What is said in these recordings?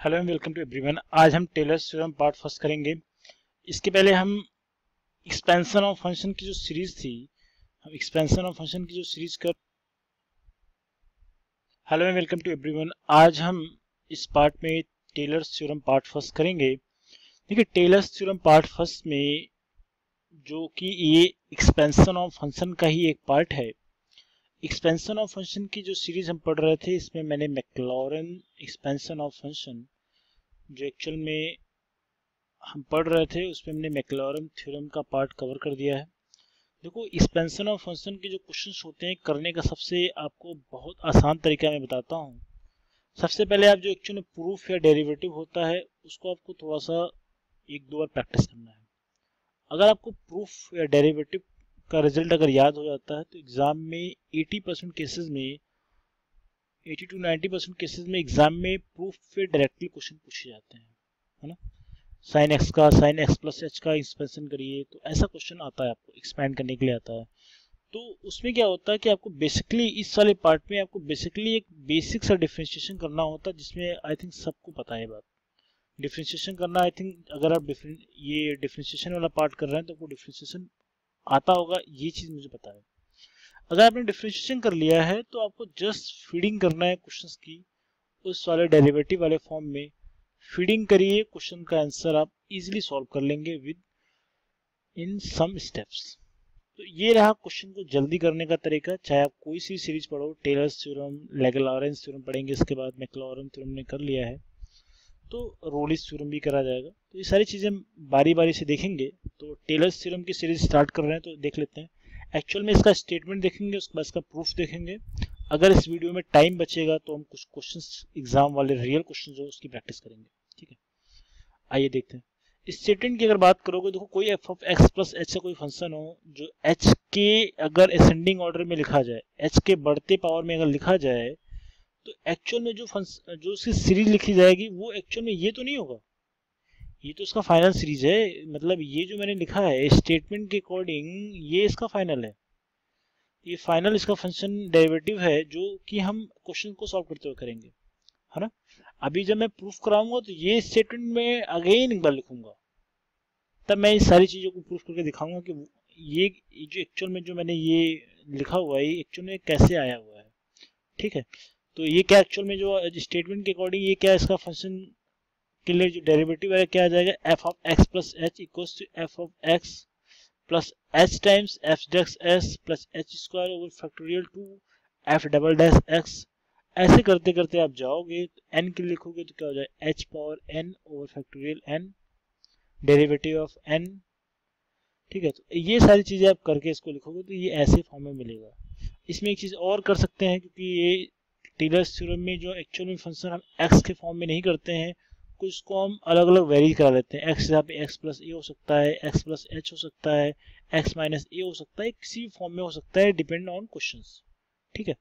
Hello and welcome to everyone. आज हम tailors theorem part first करेंगे। इसके पहले हम एक्सपेंशन ऑफ फंक्शन की जो सीरीज थी, हम एक्सपेंशन ऑफ फंक्शन की जो सीरीज कर hello and welcome to everyone. आज हम इस पार्ट में टेलर्स थ्योरम पार्ट फर्स्ट करेंगे। देखिए, टेलर्स थ्योरम पार्ट फर्स्ट में जो कि ये एक्सपेंशन ऑफ फंक्शन का ही एक पार्ट है। एक्सपेंशन ऑफ फंक्शन की जो सीरीज हम पढ़ रहे थे, इसमें मैंने मैक्लॉरेन एक्सपेंशन ऑफ फंक्शन जो एक्चुअल में हम पढ़ रहे थे उसमें हमने मैक्लॉरेन थ्योरम का पार्ट कवर कर दिया है। देखो, एक्सपेंशन ऑफ फंक्शन के जो क्वेश्चंस होते हैं करने का सबसे आपको बहुत आसान तरीका मैं बताता हूँ। सबसे पहले आप जो एक्चुअली प्रूफ या डेरिवेटिव होता है उसको आपको थोड़ा सा एक दो बार प्रैक्टिस करना है। अगर आपको प्रूफ या डेरिवेटिव का रिजल्ट अगर याद हो जाता है तो एग्जाम में 80% केसेस में 80 to 90% केसेस में एग्जाम में प्रूफ पे डायरेक्टली क्वेश्चन पूछे जाते हैं, है ना। साइन एक्स का साइन एक्स प्लस एच का एक्सपेंशन करिए, तो ऐसा क्वेश्चन आता है, आपको एक्सपैंड करने के लिए आता है। तो उसमें क्या होता है कि आपको बेसिकली इस वाले पार्ट में आपको बेसिकली एक बेसिक सा डिफरेंशिएशन करना होता है, जिसमें आई थिंक सबको पता है बात। डिफरेंशिएशन करना, आई थिंक अगर आप ये डिफरेंशिएशन वाला पार्ट कर रहे हैं तो आपको डिफरेंशिएशन आता होगा, ये चीज़ मुझे पता है। अगर आपने डिफरेंशिएशन कर लिया है तो आपको जस्ट फीडिंग करना है क्वेश्चंस की उस वाले डेरिवेटिव वाले फॉर्म में। फीडिंग करिए, क्वेश्चन का आंसर आप इजीली सॉल्व कर लेंगे विद इन सम स्टेप्स। तो ये रहा क्वेश्चन को जल्दी करने का तरीका। चाहे आप कोई सी सीरीज पढ़ो, टेलर्स थ्योरम, लॉरेंस थ्योरम पढ़ेंगे, इसके बाद मैक्लॉरेन थ्योरम ने कर लिया है तो रोलिस थ्योरम भी करा जाएगा। तो ये सारी चीज़ें बारी बारी से देखेंगे। तो टेलर्स थ्योरम की सीरीज स्टार्ट कर रहे हैं तो देख लेते हैं। एक्चुअल में इसका स्टेटमेंट देखेंगे, उसके बाद इसका प्रूफ देखेंगे। अगर इस वीडियो में टाइम बचेगा तो हम कुछ क्वेश्चंस एग्जाम वाले रियल क्वेश्चन जो उसकी प्रैक्टिस करेंगे, ठीक है। आइए देखते हैं। स्टेटमेंट की अगर बात करोगे, देखो कोई F of x plus H का कोई फंक्शन हो जो एच के अगर असेंडिंग ऑर्डर में लिखा जाए, एच के बढ़ते पावर में अगर लिखा जाए, तो एक्चुअल में जो उसकी सीरीज लिखी जाएगी वो एक्चुअल में ये तो नहीं होगा। ये तो इसका फाइनल सीरीज है, मतलब ये जो मैंने लिखा है स्टेटमेंट के अकॉर्डिंग ये इसका फाइनल है। ये फाइनल इसका फंक्शन डेरिवेटिव है जो कि हम क्वेश्चन को सॉल्व करते हुए करेंगे, है ना। अभी जब मैं प्रूफ कराऊंगा तो ये स्टेटमेंट में अगेन एक बार लिखूंगा, तब मैं इस सारी चीज़ों को प्रूफ करके दिखाऊंगा कि ये जो एक्चुअल में जो मैंने ये लिखा हुआ है ये एक्चुअल में कैसे आया हुआ है, ठीक है। तो ये क्या एक्चुअल में जो स्टेटमेंट के अकॉर्डिंग ये क्या इसका फंक्शन के लिए जो डेरिवेटिव है क्या आ जाएगा, f of x plus h equals to f of x plus h times f dash s plus h square over factorial two f double dash x. ऐसे करते करते आप जाओगे तो एन के लिए लिखोगे तो क्या हो जाए, h power n over factorial n derivative of n, ठीक है। तो ये सारी चीजें आप करके इसको लिखोगे तो ये ऐसे फॉर्म में मिलेगा। इसमें एक चीज और कर सकते हैं, क्योंकि ये टेलर्स थ्योरम में जो एक्चुअल में फंक्शन हम एक्स के फॉर्म में नहीं करते हैं, कुछ को हम अलग अलग वेरी करा लेते हैं। एक्स यहाँ पे एक्स प्लस ए हो सकता है, एक्स प्लस एच हो सकता है, एक्स माइनस ए हो सकता है, किसी भी फॉर्म में हो सकता है, डिपेंड ऑन क्वेश्चन, ठीक है।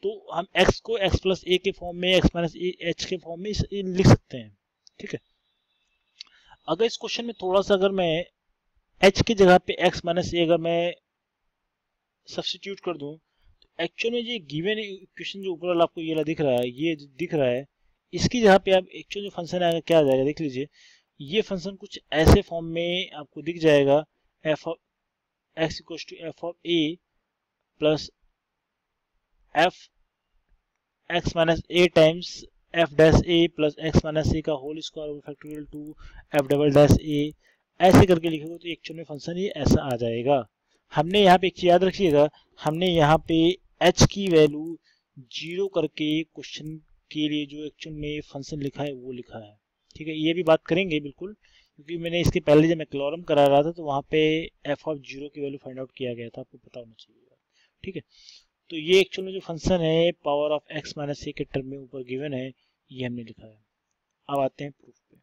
तो हम एक्स को एक्स प्लस ए के फॉर्म में, एक्स माइनस एच के फॉर्म में लिख सकते हैं, ठीक है। अगर इस क्वेश्चन में थोड़ा सा अगर मैं एच की जगह पे एक्स माइनस ए अगर मैं सब्सटीट्यूट कर दूं, तो एक्चुअल में ये गिवन इक्वेशन जो ऊपर वाला आपको ये दिख रहा है, ये दिख रहा है, इसकी जगह पे आप एक्चुअल जो फंक्शन आएगा क्या आ जाएगा, देख लीजिए। ये फंक्शन कुछ ऐसे फॉर्म में आपको दिख जाएगा, f of x equal to f of a plus f x minus a times f dash a plus x minus a का whole square over factorial two f double dash a. ऐसे करके लिखोगे तो actual में function ये ऐसा आ जाएगा। हमने यहाँ पे एक चीज याद रखिएगा, हमने यहाँ पे h की वैल्यू 0 करके क्वेश्चन के लिए जो एक्चुअल में फंक्शन लिखा है वो लिखा है, ठीक है। ये भी बात करेंगे बिल्कुल, क्योंकि मैंने इसके पहले जब मैक्लॉरम करा रहा था तो वहाँ पे एफ ऑफ 0 की वैल्यू फाइंड आउट किया गया था, आपको पता होना चाहिए, ठीक है। तो ये एक्चुअल में जो फंक्शन है पावर ऑफ एक्स माइनस ए के टर्म में ऊपर गिवन है, ये हमने लिखा है। अब आते हैं प्रूफ पे।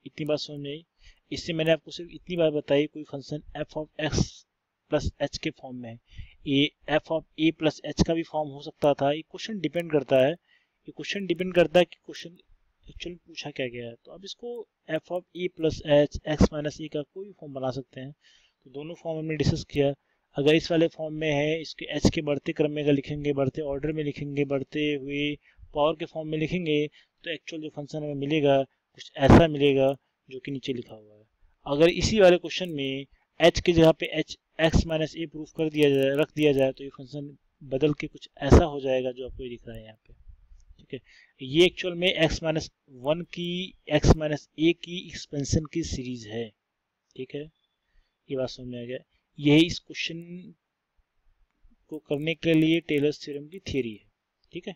इतनी बात समझ में आई। इससे मैंने आपको सिर्फ इतनी बात बताई, कोई function F of x plus H के फॉर्म में है, ये F of a plus H का भी फॉर्म हो सकता था। ये क्वेश्चन डिपेंड करता है, ये क्वेश्चन डिपेंड करता है कि क्वेश्चन एक्चुअली पूछा क्या गया है। तो अब इसको f of a plus h x minus a का कोई भी फॉर्म बना सकते हैं। तो दोनों फॉर्म हमने डिस्कस किया। अगर इस वाले फॉर्म में है, इसके एच के बढ़ते क्रम में अगर लिखेंगे, बढ़ते ऑर्डर में लिखेंगे, बढ़ते हुए पावर के फॉर्म में लिखेंगे तो एक्चुअल जो फंक्शन हमें मिलेगा कुछ ऐसा मिलेगा जो कि नीचे लिखा हुआ है। अगर इसी वाले क्वेश्चन में h की जगह पे h x माइनस ए प्रूफ कर दिया जाए, रख दिया जाए, तो ये फंक्शन बदल के कुछ ऐसा हो जाएगा जो आपको दिख रहा है यहाँ पे। ठीक है, ये एक्चुअल में x माइनस वन की x माइनस ए की एक्सपेंशन की सीरीज है। ठीक है, ये बात समझ में आ गया। यही इस क्वेश्चन को करने के लिए टेलर्स थ्योरम की थियरी है। ठीक है,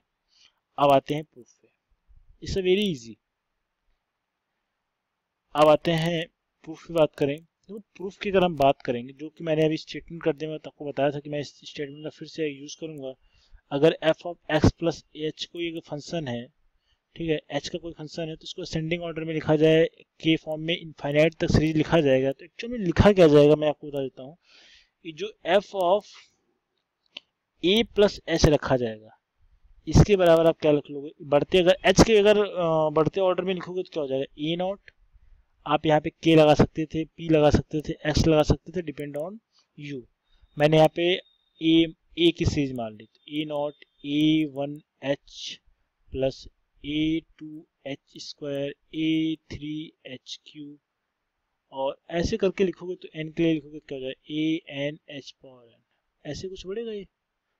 अब आते हैं प्रूफ पे। It's a very easy. अब आते हैं प्रूफ की बात करें। तो प्रूफ की अगर हम बात करेंगे, जो कि मैंने अभी स्टेटमेंट कर दिया, मैं आपको बताया था कि मैं इस स्टेटमेंट का फिर से यूज करूंगा। अगर f of x plus H कोई एक फंक्शन है, ठीक है, h का कोई फंक्शन है, तो उसको असेंडिंग ऑर्डर में लिखा जाए, के फॉर्म में इनफाइनाइट तक सीरीज लिखा जाएगा, तो एक्चुअल में लिखा क्या जाएगा मैं आपको बता देता हूँ। ये जो f of a plus H रखा जाएगा, इसके बराबर आप क्या लिख लोगे, बढ़ते अगर h के अगर बढ़ते ऑर्डर में लिखोगे तो क्या हो जाएगा, ए नॉट, आप यहाँ पे k लगा सकते थे, p लगा सकते थे, x लगा सकते थे, डिपेंड ऑन u। मैंने यहाँ पे a की सीरीज मान ली, तो a naught a one h plus a two h square a three h cube, और ऐसे करके लिखोगे तो n के लिए लिखोगे तो क्या हो जाएगा, ए एन एच पावर n, ऐसे कुछ बढ़ेगा ये,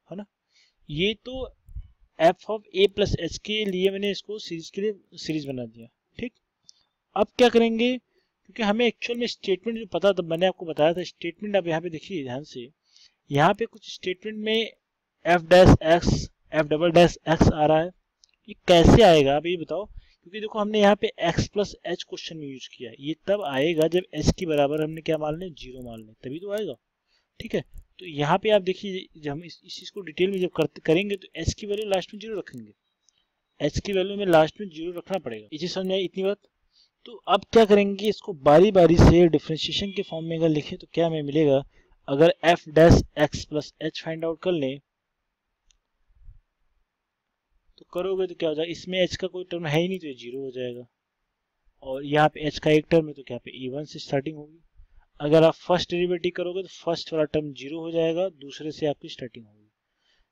है ना। ये तो f of a plus H के लिए मैंने इसको सीरीज के लिए सीरीज बना दिया। ठीक, अब क्या करेंगे, क्योंकि हमें एक्चुअल में स्टेटमेंट जो पता था, मैंने आपको बताया था स्टेटमेंट, अब यहाँ पे देखिए ध्यान से, यहाँ पे कुछ स्टेटमेंट में f dash x f double dash x आ रहा है, ये कैसे आएगा आप ये बताओ। क्योंकि देखो हमने यहाँ पे x प्लस एच क्वेश्चन में यूज किया है, ये तब आएगा जब h की बराबर हमने क्या मान लें, जीरो मान लें, तभी तो आएगा। ठीक है, तो यहाँ पे आप देखिए, जब हम इस चीज को डिटेल में जब करेंगे तो h की वैल्यू लास्ट में जीरो रखेंगे, h की वैल्यू में लास्ट में जीरो रखना पड़ेगा। ये चीज समझ में आई इतनी बात। तो अब क्या करेंगे, इसको बारी बारी से डिफरेंशिएशन के फॉर्म में अगर लिखें तो क्या हमें मिलेगा, अगर f dash x plus H find out कर लें तो करोगे तो क्या हो जाएगा, इसमें h का कोई टर्म है ही नहीं तो ये जीरो हो जाएगा, और यहाँ पे h का एक टर्म है तो क्या पे e1 से स्टार्टिंग होगी। अगर आप फर्स्ट डेरिवेटिव करोगे तो फर्स्ट वाला टर्म जीरो हो जाएगा, दूसरे से आपकी स्टार्टिंग होगी।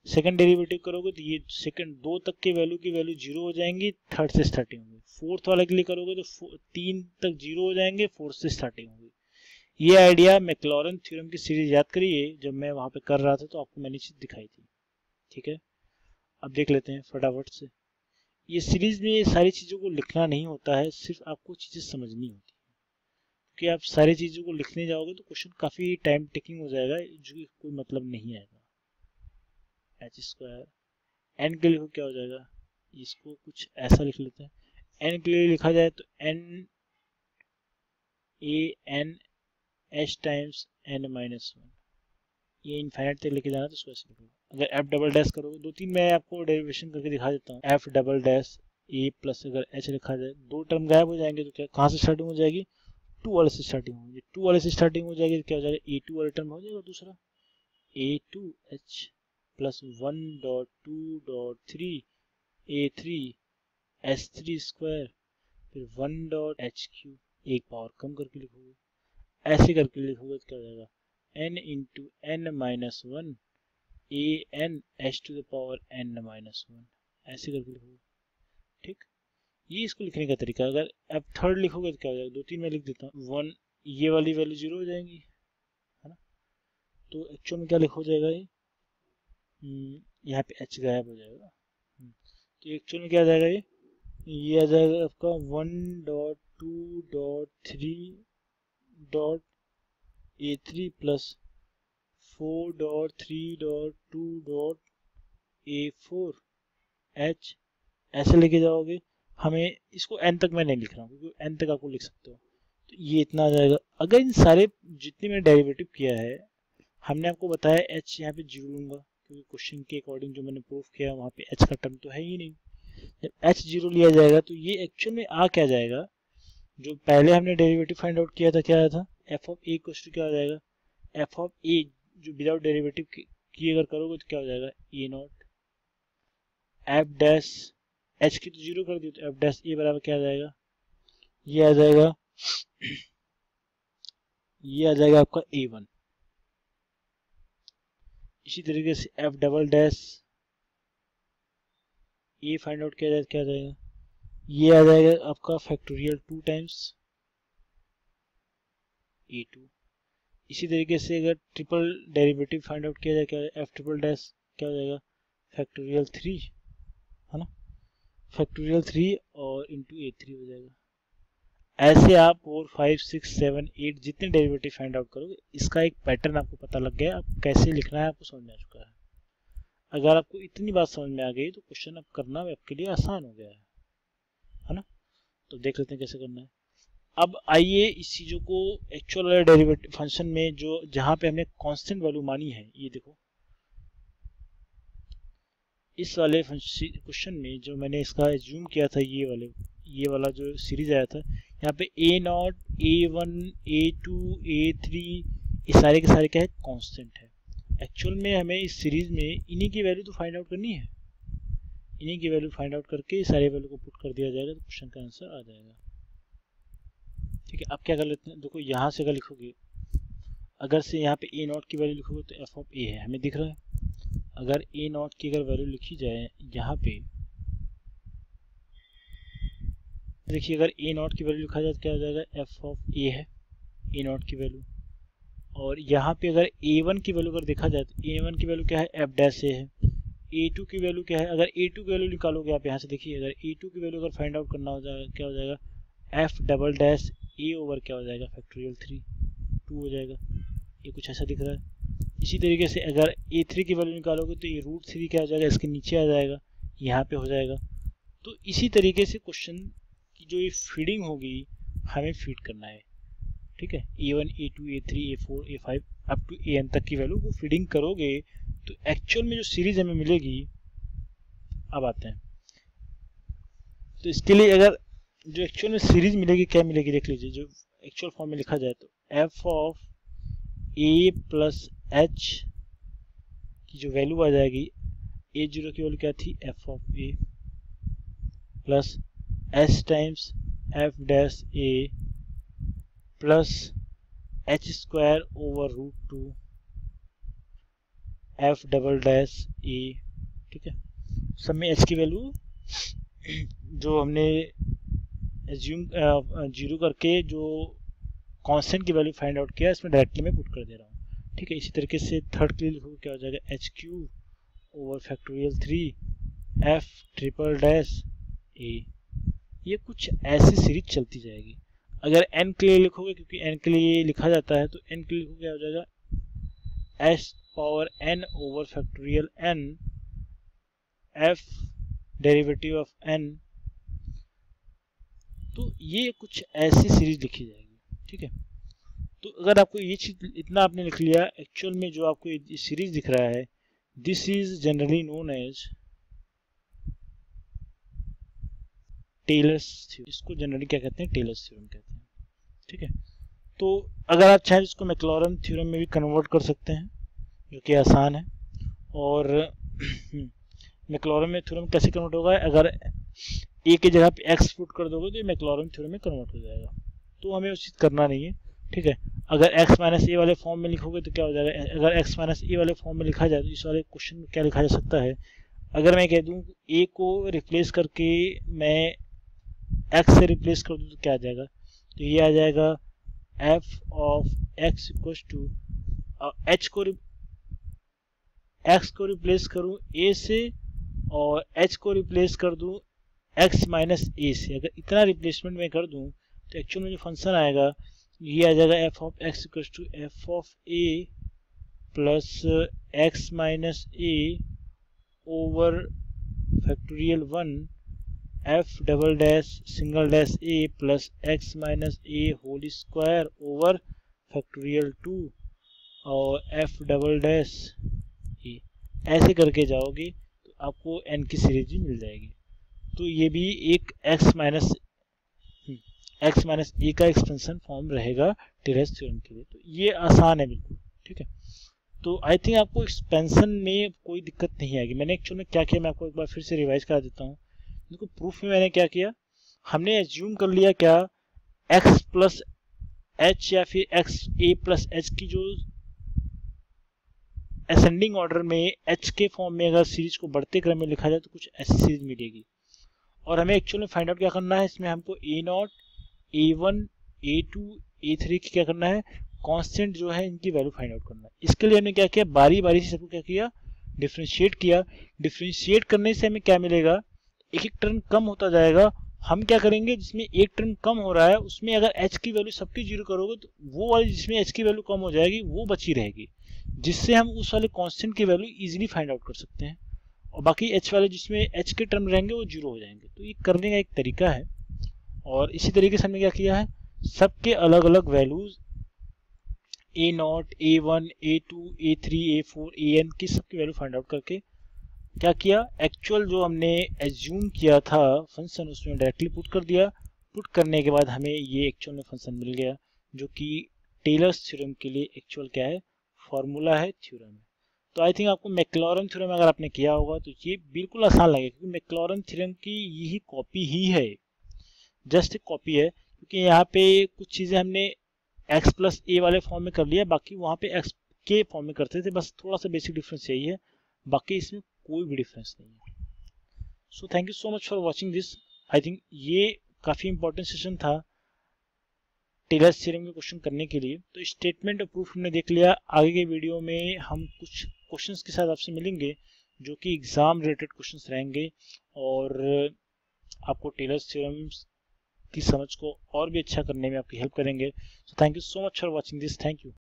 सेकंड डेरिवेटिव करोगे तो ये सेकंड दो तक के वैल्यू जीरो हो जाएंगी, थर्ड से स्टार्टिंग होगी। फोर्थ वाले के लिए करोगे तो तीन तक जीरो हो जाएंगे, फोर्थ से स्टार्टिंग होगी। ये आइडिया मैक्लॉरेन थ्योरम की सीरीज याद करिए, जब मैं वहां पे कर रहा था तो आपको मैंने चीज दिखाई थी। ठीक है, अब देख लेते हैं फटाफट से। ये सीरीज में ये सारी चीजों को लिखना नहीं होता है, सिर्फ आपको चीजें समझनी होती है। क्योंकि आप सारी चीजों को लिखने जाओगे तो क्वेश्चन काफी टाइम टेकिंग हो जाएगा, जो कि कोई मतलब नहीं आएगा। एच स्क्वायर एन के लिए क्या हो जाएगा, इसको कुछ ऐसा लिख लेते हैं, एन के लिए लिखा जाए तो n a n h times n minus one, ये इनफाइनाइट तक लेके जाना तो उसको ऐसे लिखो। अगर एफ डबल डैश करोगे, दो तीन मैं आपको डेरिवेशन करके दिखा देता हूँ। F double dash a plus अगर एच लिखा जाए, दो टर्म गायब हो जाएंगे तो क्या, कहाँ से स्टार्टिंग हो जाएगी, टू वाले से स्टार्टिंग होगी। टू वाले से स्टार्टिंग हो जाएगी तो क्या हो जाएगा, ए टू वाला टर्म हो जाएगा दूसरा, a two h plus one dot two dot three a three h three square, फिर वन डॉट एच क्यू, एक पावर कम करके लिखोगे, ऐसे करके लिखोगे तो क्या हो जाएगा, n into n minus one a n h to the power n minus one, ऐसे करके लिखोगे। ठीक, ये इसको लिखने का तरीका। अगर अब थर्ड लिखोगे तो क्या हो जाएगा, दो तीन मैं लिख देता हूँ, वन, ये वाली वैल्यू जीरो हो जाएंगी, है ना। तो एक्चुअल में क्या लिखा हो जाएगा, ये यहाँ पे h गायब हो जाएगा। तो एक्चुअल में क्या आ जाएगा, ये आ जाएगा आपका one dot two dot three dot A three plus four dot three dot two dot A four H, ऐसे लेके जाओगे। हमें इसको n तक मैं नहीं लिख रहा हूँ क्योंकि n तक आपको लिख सकते हो, तो ये इतना आ जाएगा। अगर इन सारे जितने मैंने डेरिवेटिव किया है, हमने आपको बताया h यहाँ पे जीरो लूंगा क्योंकि क्वेश्चन के अकॉर्डिंग जो मैंने प्रूफ किया वहाँ पे h का टर्म तो है ही नहीं। जब h जीरो लिया जाएगा तो ये एक्चुअल में आ क्या जाएगा, जो पहले हमने डेरिवेटिव फाइंड आउट किया था क्या आया था, f of a equal to क्या हो जाएगा, एफ ऑफ ए जो विदाउट डेरिवेटिव की अगर करोगे तो क्या हो जाएगा, ए नॉट एफ डैश एच की तो जीरो कर दी तो एफ डैश ए बराबर क्या आ जाएगा, ये आ जाएगा ये आ जाएगा आपका ए वन। इसी तरीके से एफ डबल डैश ए फाइंड आउट किया जाए क्या आ जाएगा, ये आ जाएगा आपका फैक्टोरियल 2 टाइम्स A2। इसी तरीके से अगर ट्रिपल डेरिवेटिव फाइंड आउट किया जाए क्या एफ ट्रिपल डैश क्या हो जाएगा, फैक्टोरियल 3 है ना, फैक्टोरियल 3 और इंटू A3 हो जाएगा। ऐसे आप 4 5 6 7 8 जितने डेरिवेटिव फाइंड आउट करोगे, इसका एक पैटर्न आपको पता लग गया, आप कैसे लिखना है आपको समझ में आ चुका है। अगर आपको इतनी बात समझ में आ गई तो क्वेश्चन अब करना आपके लिए आसान हो गया है ना। तो देख लेते हैं कैसे करना है। अब आइए इस चीज़ों को एक्चुअल वाले डेरिवेटिव फंक्शन में जो जहाँ पे हमने कांस्टेंट वैल्यू मानी है, ये देखो इस वाले क्वेश्चन में जो मैंने इसका एज्यूम किया था, ये वाला जो सीरीज आया था, यहाँ पे A0 A1 A2 A3 ये सारे के सारे क्या है, कांस्टेंट है। एक्चुअल में हमें इस सीरीज में इन्हीं की वैल्यू तो फाइंड आउट करनी है, इन्हीं की वैल्यू फाइंड आउट करके सारे वैल्यू को पुट कर दिया जाएगा तो क्वेश्चन का आंसर आ जाएगा। ठीक है, अब क्या कर लेते हैं, देखो यहाँ से अगर लिखोगे, अगर से यहाँ पे A0 की वैल्यू लिखोगे तो f ऑफ a है, हमें दिख रहा है। अगर A0 की अगर वैल्यू लिखी जाए यहाँ पे, देखिए अगर A0 की वैल्यू लिखा जाए तो क्या हो जाएगा, f ऑफ a है A0 की वैल्यू। और यहाँ पे अगर A1 की वैल्यू अगर देखा जाए तो A1 की वैल्यू क्या है, f डैश a है। A2 की वैल्यू क्या है, अगर A2 की वैल्यू निकालोगे आप यहाँ से, देखिए अगर A2 की वैल्यू अगर फाइंड आउट करना हो जाएगा क्या हो जाएगा, f double dash a over क्या हो जाएगा, फैक्टोरियल 3 2 हो जाएगा। ये कुछ ऐसा दिख रहा है। इसी तरीके से अगर A3 की वैल्यू निकालोगे तो ये √3 क्या हो जाएगा, इसके नीचे आ जाएगा, यहाँ पे हो जाएगा। तो इसी तरीके से क्वेश्चन की जो ये फीडिंग होगी हमें फीड करना है। ठीक है, A1 A2 A3 A4 A5 up to AN तक की वैल्यू वो फीडिंग करोगे तो एक्चुअल में जो सीरीज हमें मिलेगी। अब आते हैं तो इसके लिए अगर जो एक्चुअल में सीरीज मिलेगी क्या मिलेगी, देख लीजिए। जो एक्चुअल फॉर्म में लिखा जाए तो f of a plus h की जो वैल्यू आ जाएगी, A0 की वैल्यू क्या थी, f of a plus h times f dash a plus h square over √2 f double dash a। ठीक है, सब में h की वैल्यू जो हमने एज्यूम 0 करके जो कांस्टेंट की वैल्यू फाइंड आउट किया, इसमें डायरेक्टली मैं पुट कर दे रहा हूँ। ठीक है, इसी तरीके से थर्ड के लिए लिखोगे क्या हो जाएगा, HQ over factorial 3 F triple dash A। ये कुछ ऐसी सीरीज चलती जाएगी। अगर n के लिए लिखोगे, क्योंकि n के लिए लिखा जाता है, तो n के लिए लिखोगे क्या हो जाएगा, S power n over factorial n F derivative of n। तो ये कुछ ऐसी सीरीज लिखी जाएगी। ठीक है, तो अगर आपको ये चीज इतना आपने लिख लिया, एक्चुअल में जो आपको ये सीरीज दिख रहा है, this is generally known as Taylor's theorem. इसको जनरली क्या कहते हैं, टेलर्स थ्योरम कहते हैं। ठीक है, तो अगर आप चाहें इसको मैक्लॉरन थ्योरम में भी कन्वर्ट कर सकते हैं, जो कि आसान है। और मैक्लॉरन में थ्योरम कैसे कन्वर्ट होगा, अगर ए की जगह पे एक्स पुट कर दोगे तो ये मैक्लॉरन थ्योरम में कन्वर्ट हो जाएगा। तो हमें उस चीज़ करना नहीं है। ठीक है, अगर x माइनस ए वाले फॉर्म में लिखोगे तो क्या हो जाएगा, अगर x माइनस ए वाले फॉर्म में लिखा जाए तो इस वाले क्वेश्चन में क्या लिखा जा सकता है, अगर मैं कह दूं a को रिप्लेस करके मैं x से रिप्लेस कर दूं तो क्या आ जाएगा, तो ये आ जाएगा f of x equal to x को रिप्लेस करूं a से और h को रिप्लेस कर दूं x माइनस ए से। अगर इतना रिप्लेसमेंट मैं कर दूं तो एक्चुअल में जो फंक्शन आएगा ये आ जाएगा f of x equal to f of a plus x minus a over factorial 1 f double dash single dash a plus x minus a whole square over factorial 2 और f डबल डैश a। ऐसे करके जाओगे तो आपको n की series भी मिल जाएगी। तो ये भी एक x माइनस ए का एक्सपेंशन फॉर्म रहेगा टेलर्स थ्योरम के लिए। तो ये आसान है बिल्कुल। ठीक है, तो आई थिंक आपको एक्सपेंशन में कोई दिक्कत नहीं आएगी। मैंने एक्चुअल में क्या किया, मैं आपको एक बार फिर से रिवाइज करा देता हूँ। देखो प्रूफ में मैंने क्या किया, हमने एज्यूम कर लिया क्या, x प्लस एच या फिर x a प्लस एच की जो असेंडिंग ऑर्डर में एच के फॉर्म में अगर सीरीज को बढ़ते क्रम में लिखा जाए तो कुछ ऐसी सीरीज मिलेगी। और हमें एक्चुअल में फाइंड आउट क्या करना है, इसमें हमको A0, A1, A2, A3 की क्या करना है, कांस्टेंट जो है इनकी वैल्यू फाइंड आउट करना है। इसके लिए हमने क्या किया, बारी बारी से सबको क्या किया, डिफ्रेंशिएट किया। डिफ्रेंशिएट करने से हमें क्या मिलेगा, एक एक टर्म कम होता जाएगा। हम क्या करेंगे, जिसमें एक टर्म कम हो रहा है उसमें अगर h की वैल्यू सबकी जीरो करोगे तो वो वाली जिसमें h की वैल्यू कम हो जाएगी वो बची रहेगी, जिससे हम उस वाले कांस्टेंट की वैल्यू इजीली फाइंड आउट कर सकते हैं। और बाकी h वाले जिसमें h के टर्म रहेंगे वो जीरो हो जाएंगे। तो ये करने का एक तरीका है। और इसी तरीके से हमने क्या किया है, सबके अलग अलग values A0, A1, A2, A3, A4, AN की सबकी वैल्यू फाइंड आउट करके क्या किया, एक्चुअल जो हमने एज्यूम किया था फंक्शन उसमें डायरेक्टली पुट कर दिया। पुट करने के बाद हमें ये एक्चुअल में फंक्शन मिल गया जो कि टेलर्स थ्योरम के लिए एक्चुअल क्या है, फॉर्मूला है थ्योरम है। तो आई थिंक आपको मैक्लॉरन थ्योरम अगर आपने किया होगा तो ये बिल्कुल आसान लगेगा, क्योंकि मैक्लॉरन थ्योरम की यही कॉपी ही है, जस्ट एक कॉपी है। क्योंकि यहाँ पे कुछ चीज़ें हमने x प्लस ए वाले फॉर्म में कर लिया, बाकी वहाँ पे x के फॉर्म में करते थे, बस थोड़ा सा बेसिक डिफरेंस यही है, बाकी इसमें कोई भी डिफरेंस नहीं है। So thank you so much for watching this. I think ये काफ़ी इंपॉर्टेंट सेशन था टेलर्स थ्योरम के क्वेश्चन करने के लिए। तो स्टेटमेंट और प्रूफ हमने देख लिया। आगे के वीडियो में हम कुछ क्वेश्चंस के साथ आपसे मिलेंगे जो कि एग्जाम रिलेटेड क्वेश्चंस रहेंगे और आपको टेलर्स थ्योरम की समझ को और भी अच्छा करने में आपकी हेल्प करेंगे। So thank you so much for watching this. Thank you.